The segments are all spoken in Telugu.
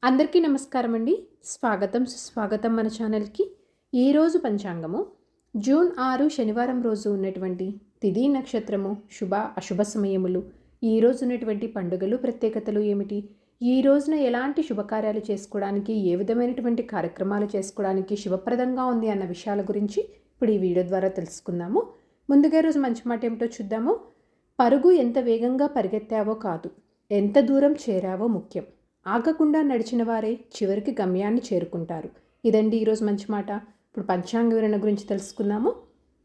అందరికీ నమస్కారం అండి. స్వాగతం సుస్వాగతం మన ఛానల్కి. ఈరోజు పంచాంగము జూన్ 6 శనివారం రోజు ఉన్నటువంటి తిథి నక్షత్రము శుభ అశుభ సమయములు, ఈ రోజు ఉన్నటువంటి పండుగలు ప్రత్యేకతలు ఏమిటి, ఈ రోజున ఎలాంటి శుభకార్యాలు చేసుకోవడానికి, ఏ విధమైనటువంటి కార్యక్రమాలు చేసుకోవడానికి శుభప్రదంగా ఉంది అన్న విషయాల గురించి ఇప్పుడు ఈ వీడియో ద్వారా తెలుసుకుందాము. ముందుగా రోజు మంచి మాట ఏమిటో చూద్దాము. పరుగు ఎంత వేగంగా పరిగెత్తావో కాదు, ఎంత దూరం చేరావో ముఖ్యం. ఆగకుండా నడిచిన వారే చివరికి గమ్యాన్ని చేరుకుంటారు. ఇదండి ఈరోజు మంచి మాట. ఇప్పుడు పంచాంగ వివరణ గురించి తెలుసుకుందాము.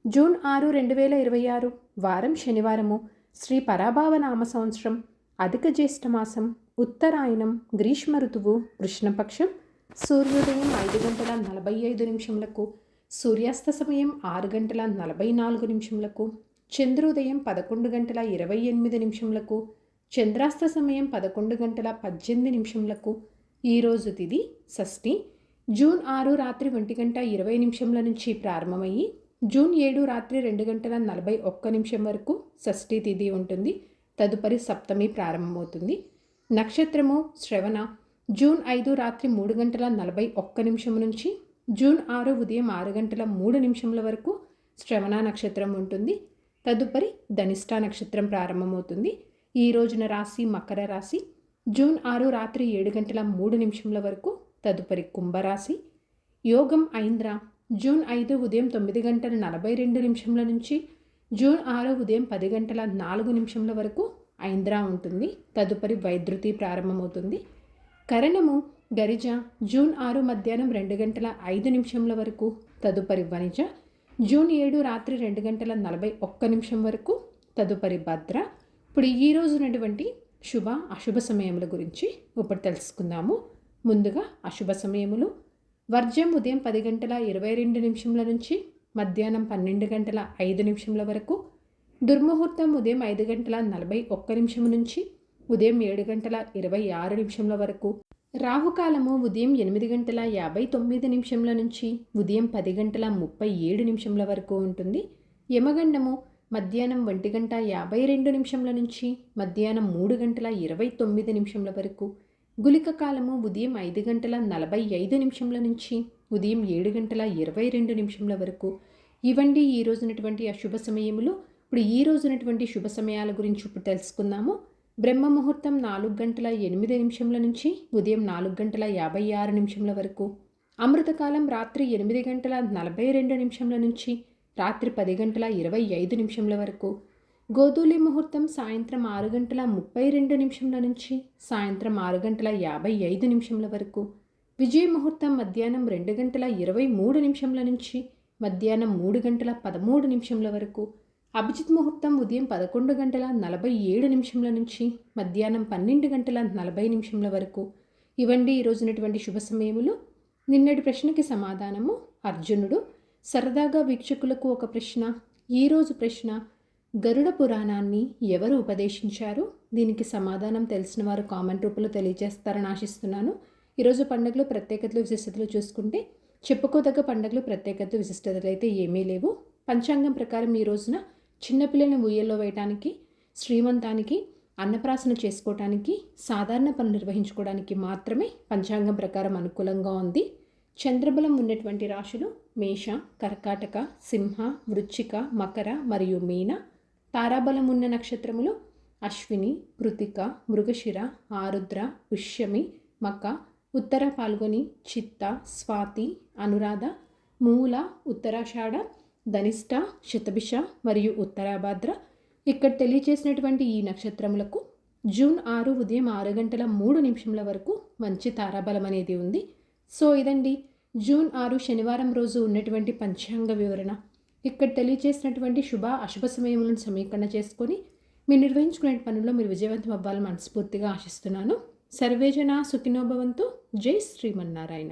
జూన్ 6, 2026 వారం శనివారము. శ్రీ పరాభావ నామ సంవత్సరం, అధిక జ్యేష్ఠ మాసం, ఉత్తరాయణం, గ్రీష్మ ఋతువు, కృష్ణపక్షం. సూర్యోదయం 5:45, సూర్యాస్త సమయం 6:44, చంద్రోదయం 11:28, చంద్రాస్త సమయం 11:18. ఈరోజు తిథి షష్ఠి. జూన్ 6 రాత్రి 1:20 నుంచి ప్రారంభమయ్యి జూన్ 7 రాత్రి 2:41 వరకు షష్ఠి తిథి ఉంటుంది. తదుపరి సప్తమి ప్రారంభమవుతుంది. నక్షత్రము శ్రవణ. జూన్ 5 రాత్రి 3:41 నుంచి జూన్ 6 ఉదయం 6:03 వరకు శ్రవణ నక్షత్రం ఉంటుంది. తదుపరి ధనిష్ట నక్షత్రం ప్రారంభమవుతుంది. ఈ రోజున రాశి మకర రాశి. జూన్ 6 రాత్రి 7:03 వరకు. తదుపరి కుంభరాశి. యోగం ఐంద్ర. జూన్ 5 ఉదయం 9:42 నుంచి జూన్ 6 ఉదయం 10:04 వరకు ఐంద్ర ఉంటుంది. తదుపరి వైద్యుతి ప్రారంభమవుతుంది. కరణము గరిజ. జూన్ 6 మధ్యాహ్నం 2:05 వరకు. తదుపరి వనిజ. జూన్ 7 రాత్రి 2:41 వరకు. తదుపరి భద్ర. ఇప్పుడు ఈ రోజు ఉన్నటువంటి శుభ అశుభ సమయముల గురించి ఇప్పుడు తెలుసుకుందాము. ముందుగా అశుభ సమయములు. వర్జం ఉదయం 10:22 నుంచి మధ్యాహ్నం 12:05 వరకు. దుర్ముహూర్తం ఉదయం 5:41 నుంచి ఉదయం 7:26 వరకు. రాహుకాలము ఉదయం 8:59 నుంచి ఉదయం 10:37 వరకు ఉంటుంది. యమగండము మధ్యాహ్నం 1:52 నుంచి మధ్యాహ్నం 3:29 వరకు. గుళిక కాలము ఉదయం 5:45 నుంచి ఉదయం 7:22 వరకు. ఇవండి ఈ రోజునటువంటి అశుభ సమయములు. ఇప్పుడు ఈ రోజునటువంటి శుభ సమయాల గురించి ఇప్పుడు తెలుసుకుందాము. బ్రహ్మ ముహూర్తం 4:08 నుంచి ఉదయం 4:56 వరకు. అమృతకాలం రాత్రి 8:42 నుంచి రాత్రి 10:25 వరకు. గోధూలి ముహూర్తం సాయంత్రం 6:32 నుంచి సాయంత్రం 6:55 వరకు. విజయ ముహూర్తం మధ్యాహ్నం 2:23 నుంచి మధ్యాహ్నం 3:13 వరకు. అభిజిత్ ముహూర్తం ఉదయం 11:47 నుంచి మధ్యాహ్నం 12:40 వరకు. ఇవండి ఈరోజునటువంటి శుభ సమయములు. నిన్నటి ప్రశ్నకి సమాధానము అర్జునుడు. సరదాగా వీక్షకులకు ఒక ప్రశ్న. ఈరోజు ప్రశ్న: గరుడ పురాణాన్ని ఎవరు ఉపదేశించారు? దీనికి సమాధానం తెలిసిన వారు కామెంట్ రూపంలో తెలియజేస్తారని ఆశిస్తున్నాను. ఈరోజు పండుగలు ప్రత్యేకతలు విశిష్టతలు చూసుకుంటే చెప్పుకోదగ్గ పండుగలు ప్రత్యేకతలు విశిష్టతలు అయితే ఏమీ లేవు. పంచాంగం ప్రకారం ఈ రోజున చిన్నపిల్లల్ని ఉయ్యల్లో వేయటానికి, శ్రీమంతానికి, అన్నప్రాసన చేసుకోవటానికి, సాధారణ పనులు నిర్వహించుకోవడానికి మాత్రమే పంచాంగం ప్రకారం అనుకూలంగా ఉంది. చంద్రబలం ఉన్నటువంటి రాశులు మేష, కర్కాటక, సింహ, వృశ్చిక, మకర మరియు మీన. తారాబలం ఉన్న నక్షత్రములు అశ్విని, కృతిక, మృగశిర, ఆరుద్ర, పుష్యమి, మక, ఉత్తర పాల్గొని, చిత్త, స్వాతి, అనురాధ, మూల, ఉత్తరాషాఢ, ధనిష్ట, శతభిష మరియు ఉత్తరాభాద్ర. ఇక్కడ తెలియచేసినటువంటి ఈ నక్షత్రములకు జూన్ 6 ఉదయం 6:03 వరకు మంచి తారాబలం అనేది ఉంది. సో ఇదండి జూన్ 6 శనివారం రోజు ఉన్నటువంటి పంచాంగ వివరణ. ఇక్కడ తెలియజేసినటువంటి శుభ అశుభ సమయములను సమీకరణ చేసుకొని మీరు నిర్వహించుకునే పనుల్లో మీరు విజయవంతం అవ్వాలని మనస్ఫూర్తిగా ఆశిస్తున్నాను. సర్వేజన సుఖినో భవంతు. జై శ్రీమన్నారాయణ.